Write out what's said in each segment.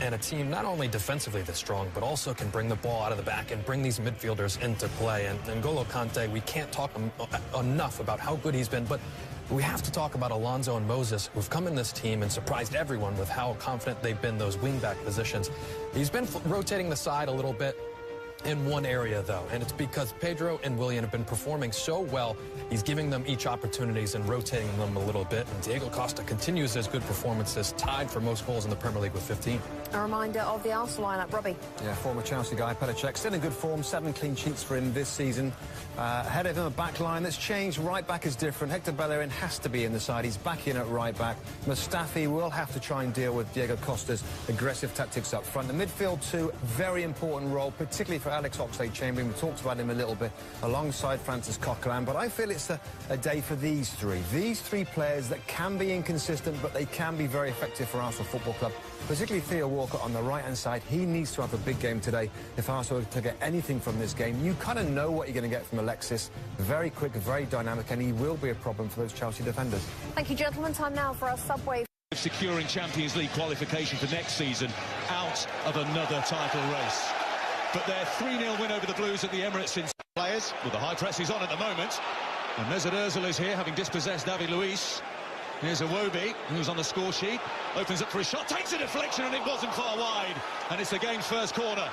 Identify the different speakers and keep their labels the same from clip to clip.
Speaker 1: And a team not only defensively that's strong, but also can bring the ball out of the back and bring these midfielders into play. And N'Golo Kante, we can't talk enough about how good he's been, but we have to talk about Alonso and Moses, who've come in this team and surprised everyone with how confident they've been those wing-back positions. He's been rotating the side a little bit in one area, though, and it's because Pedro and Willian have been performing so well. He's giving them each opportunities and rotating them a little bit, and Diego Costa continues his good performances, tied for most goals in the Premier League with 15.
Speaker 2: A reminder of the Arsenal lineup, Robbie.
Speaker 3: Yeah, former Chelsea guy, Petr Cech, still in good form, 7 clean sheets for him this season. Ahead of him, a back line that's changed. Right back is different. Hector Bellerin has to be in the side. He's back in at right back. Mustafi will have to try and deal with Diego Costa's aggressive tactics up front. The midfield, too, very important role, particularly for Alex Oxlade-Chamberlain. We talked about him a little bit alongside Francis Coquelin, but I feel it's a day for these three. These three players that can be inconsistent, but they can be very effective for Arsenal Football Club, particularly Theo Walcott on the right-hand side. He needs to have a big game today if Arsenal are to get anything from this game. You kind of know what you're going to get from Alexis. Very quick, very dynamic, and he will be a problem for those Chelsea defenders.
Speaker 2: Thank you, gentlemen. Time now for our Subway.
Speaker 4: Securing Champions League qualification for next season out of another title race. But their 3-0 win over the Blues at the Emirates in players, with the high press he's on at the moment. And Mesut Ozil is here, having dispossessed David Luiz. Here's Iwobi, who's on the score sheet, opens up for a shot, takes a deflection, and it wasn't far wide. And it's the game's first corner.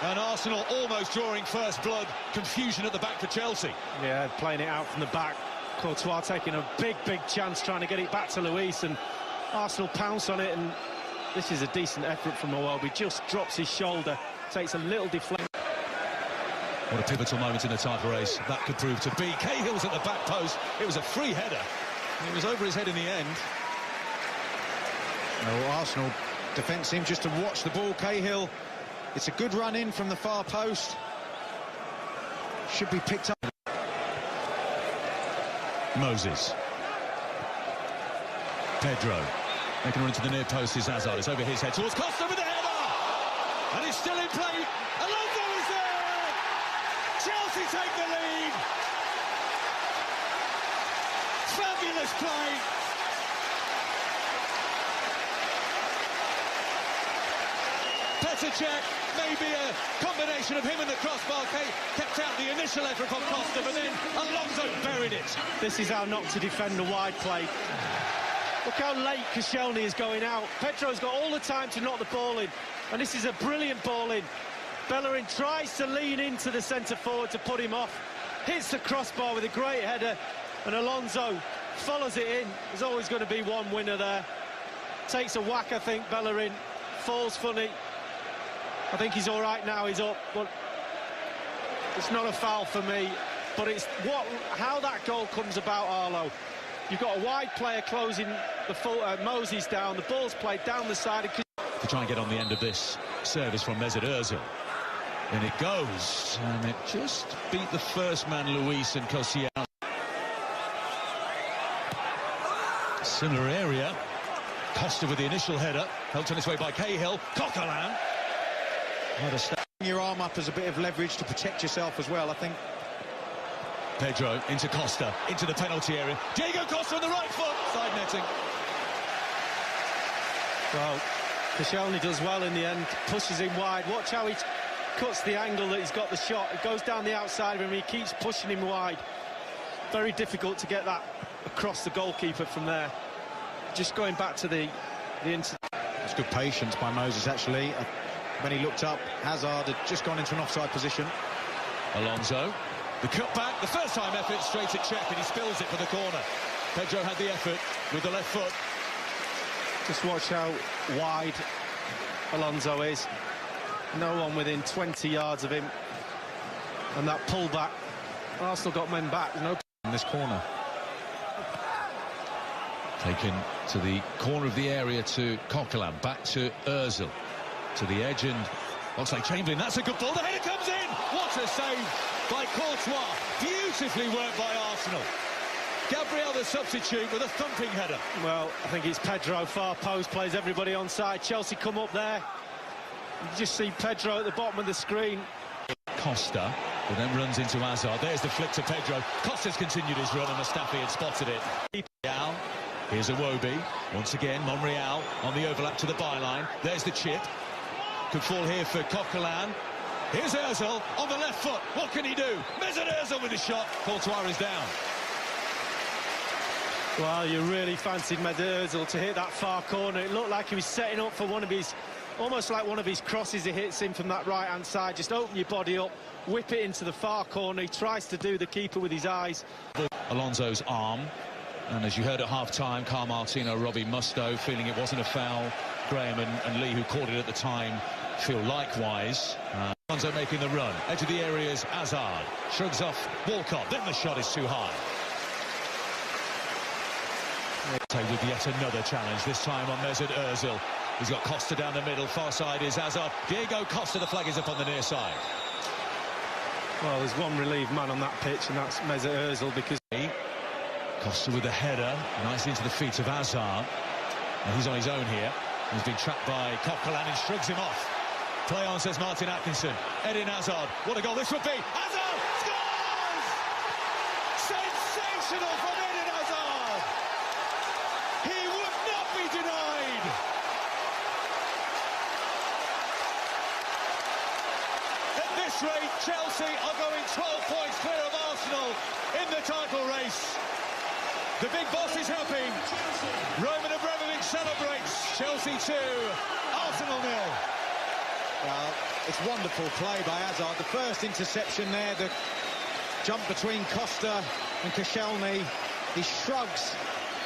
Speaker 4: And Arsenal almost drawing first blood. Confusion at the back for Chelsea.
Speaker 5: Yeah, playing it out from the back. Courtois taking a big chance, trying to get it back to Luiz, and Arsenal pounce on it, and this is a decent effort from Iwobi. Just drops his shoulder, takes a little deflection.
Speaker 4: What a pivotal moment in the title race that could prove to be. Cahill's at the back post. It was a free header. It was over his head in the end.
Speaker 6: No, Arsenal defence seemed just to watch the ball. Cahill, it's a good run in from the far post. Should be picked up.
Speaker 4: Moses. Pedro. Making a run to the near post is Hazard. It's over his head towards Costa with the header! And it's still in play. Alonso is there! Chelsea take the lead! Fabulous play! Petr Cech, maybe a combination of him and the crossbar, kept out the initial effort from Costa, but then Alonso buried it.
Speaker 5: This is how not to defend a wide play. Look how late Koscielny is going out. Pedro's got all the time to knock the ball in, and this is a brilliant ball in. Bellerin tries to lean into the centre-forward to put him off, hits the crossbar with a great header, and Alonso follows it in. There's always going to be one winner there. Takes a whack, I think, Bellerin. Falls funny. I think he's all right now, he's up, but it's not a foul for me. But it's how that goal comes about, Arlo. You've got a wide player closing the Moses down, the ball's played down the side.
Speaker 4: To try and get on the end of this service from Mesut Ozil. And it goes, and it just beat the first man, Luiz, and Koscielny. Similar area. Costa with the initial header, helped on its way by Cahill. Coquelin.
Speaker 6: Your arm up as a bit of leverage to protect yourself as well, I think.
Speaker 4: Pedro into Costa, into the penalty area. Diego Costa on the right foot, side netting.
Speaker 5: Well, Koscielny does well in the end, pushes him wide. Watch how he cuts the angle that he's got the shot. It goes down the outside of him, he keeps pushing him wide. Very difficult to get that across the goalkeeper from there. Just going back to the incident.
Speaker 6: It's good patience by Moses, actually. When he looked up, Hazard had just gone into an offside position.
Speaker 4: Alonso, the cut back, the first time effort straight at Cech, and he spills it for the corner. Pedro had the effort with the left foot.
Speaker 5: Just watch how wide Alonso is. No one within 20 yards of him. And that pull back, Arsenal got men back. No
Speaker 6: in this corner.
Speaker 4: Taken to the corner of the area to Coquelin, back to Ozil. To the edge, and Oxlade-Chamberlain, that's a good ball, the header comes in! What a save by Courtois, beautifully worked by Arsenal. Gabriel, the substitute, with a thumping header.
Speaker 5: Well, I think it's Pedro, far post, plays everybody onside. Chelsea come up there. You just see Pedro at the bottom of the screen.
Speaker 4: Costa, who then runs into Hazard. There's the flick to Pedro. Costa's continued his run, and Mustafi had spotted it. Here's Iwobi. Once again, Monreal on the overlap to the byline. There's the chip. Could fall here for Coquelin. Here's Ozil on the left foot. What can he do? Mesut Ozil with a shot. Courtois is down.
Speaker 5: Well, you really fancied Mesut Ozil to hit that far corner. It looked like he was setting up for one of his, almost like one of his crosses. He hits him from that right-hand side. Just open your body up, whip it into the far corner. He tries to do the keeper with his eyes.
Speaker 4: Alonso's arm. And as you heard at half-time, Carl Martino, Robbie Mustoe feeling it wasn't a foul. Graham and Lee, who called it at the time, feel likewise. Alonso making the run. Edge of the area is Hazard. Shrugs off Walcott. Then the shot is too high. With yet another challenge, this time on Mesut Ozil. He's got Costa down the middle. Far side is Hazard. Diego Costa, the flag is up on the near side.
Speaker 5: Well, there's one relieved man on that pitch, and that's Mesut Ozil, because...
Speaker 4: Costa with the header, nicely into the feet of Hazard. And he's on his own here. He's been trapped by Coquelin and shrugs him off. Play on, says Martin Atkinson. Eden Hazard, what a goal this would be. Hazard scores! Sensational from Eden Hazard! He would not be denied! At this rate, Chelsea are going 12 points clear of Arsenal in the title race. The big boss is happy. Roman Abramovich celebrates. Chelsea 2, Arsenal 0.
Speaker 6: Well, it's wonderful play by Hazard. The first interception there, the jump between Costa and Koscielny. He shrugs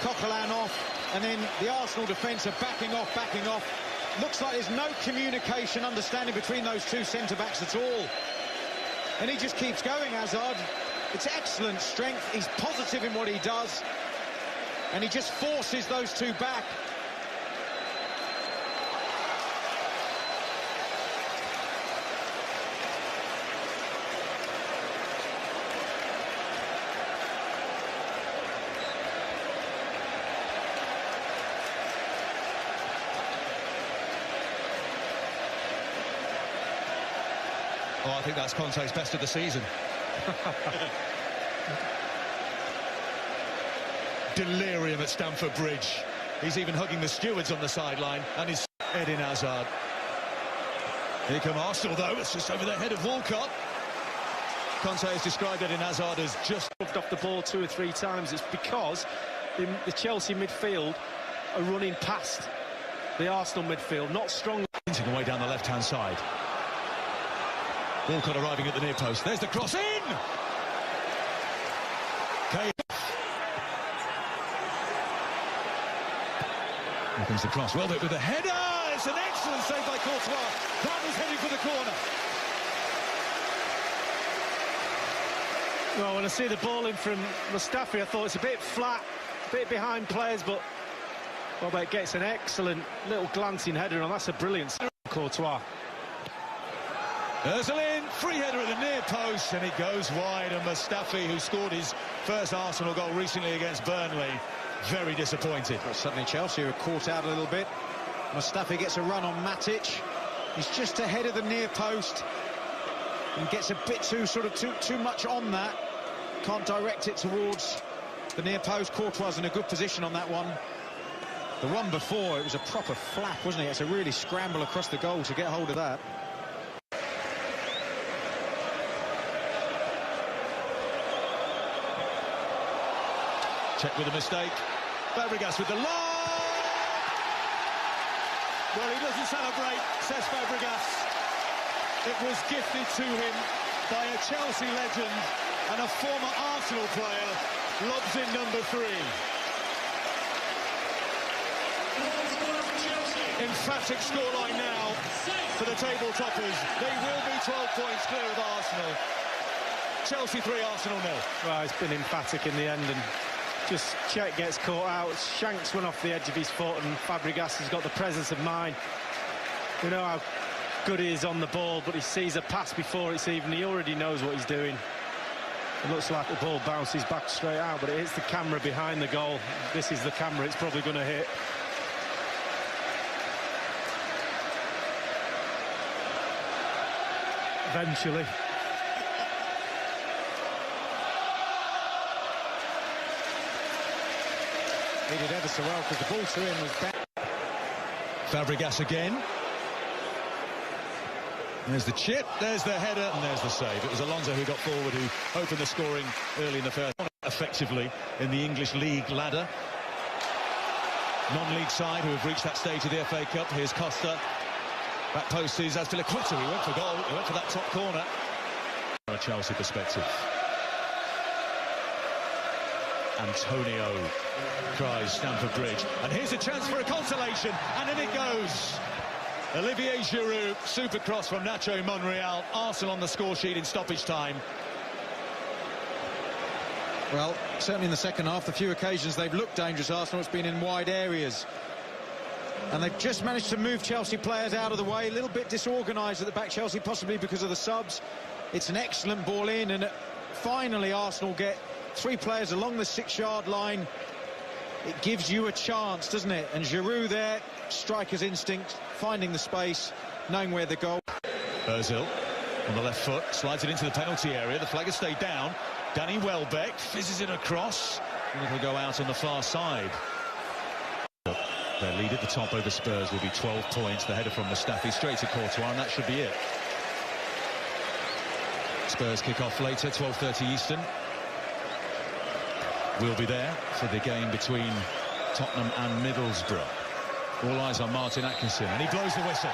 Speaker 6: Coquelin off, and then the Arsenal defence are backing off. Looks like there's no communication, understanding between those two centre-backs at all. And he just keeps going, Hazard. It's excellent strength. He's positive in what he does. And he just forces those two back.
Speaker 4: Oh, I think that's Conte's best of the season. Delirium at Stamford Bridge. He's even hugging the stewards on the sideline, and he's Eden Hazard. Here come Arsenal, though. It's just over the head of Walcott. Conte has described Eden Hazard as just
Speaker 5: moved off the ball 2 or 3 times. It's because the Chelsea midfield are running past the Arsenal midfield, not strong.
Speaker 4: Away down the left-hand side. Walcott arriving at the near post. There's the cross in! Here comes the cross. Well, with the header! It's an excellent save by Courtois. That was heading for the corner.
Speaker 5: Well, when I see the ball in from Mustafi, I thought it's a bit flat, a bit behind players, but Robert gets an excellent little glancing header, and that's a brilliant Courtois.
Speaker 4: Ozil in, free header at the near post, and it goes wide. And Mustafi, who scored his first Arsenal goal recently against Burnley, very disappointed.
Speaker 6: But suddenly Chelsea are caught out a little bit. Mustafi gets a run on Matic. He's just ahead of the near post and gets a bit too much on that. Can't direct it towards the near post. Courtois in a good position on that one. The one before, it was a proper flap, wasn't it? It's a really scramble across the goal to get hold of that.
Speaker 4: Check with a mistake. Fabregas with the line. Well, he doesn't celebrate, says Fabregas. It was gifted to him by a Chelsea legend, and a former Arsenal player lobs in number 3. Emphatic scoreline now for the table toppers. They will be 12 points clear of Arsenal. Chelsea 3, Arsenal 0.
Speaker 5: Well, it's been emphatic in the end, and just Cech gets caught out. Shanks went off the edge of his foot, and Fabregas has got the presence of mind. We know how good he is on the ball, but he sees a pass before it's even. He already knows what he's doing. It looks like the ball bounces back straight out, but it hits the camera behind the goal. This is the camera it's probably going to hit. Eventually.
Speaker 6: He did ever so well because the ball to him was back.
Speaker 4: Fabregas again. There's the chip, there's the header, and there's the save. It was Alonso who got forward, who opened the scoring early in the first, effectively in the English League ladder. Non-league side who have reached that stage of the FA Cup. Here's Costa. Back post is Azpilicueta. He went for goal. He went for that top corner. From a Chelsea perspective. Antonio cries Stamford Bridge. And here's a chance for a consolation. And in it goes. Olivier Giroud, super cross from Nacho Monreal. Arsenal on the score sheet in stoppage time.
Speaker 6: Well, certainly in the second half, the few occasions they've looked dangerous, Arsenal, it's been in wide areas. And they've just managed to move Chelsea players out of the way. A little bit disorganised at the back, Chelsea, possibly because of the subs. It's an excellent ball in, and finally Arsenal get 3 players along the 6-yard line. It gives you a chance, doesn't it? And Giroud there, striker's instinct, finding the space, knowing where the goal.
Speaker 4: Ozil on the left foot, slides it into the penalty area. The flag has stayed down. Danny Welbeck fizzes it across, and it'll go out on the far side. Their lead at the top over Spurs will be 12 points. The header from Mustafi straight to Courtois, and that should be it. Spurs kick off later, 12:30 Eastern. We'll be there for the game between Tottenham and Middlesbrough. All eyes on Martin Atkinson, and he blows the whistle.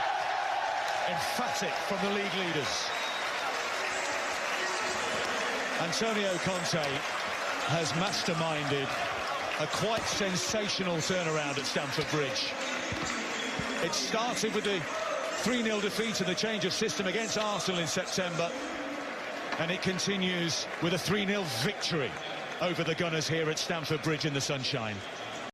Speaker 4: Emphatic from the league leaders. Antonio Conte has masterminded a quite sensational turnaround at Stamford Bridge. It started with the 3-0 defeat and the change of system against Arsenal in September, and it continues with a 3-0 victory over the Gunners here at Stamford Bridge in the sunshine.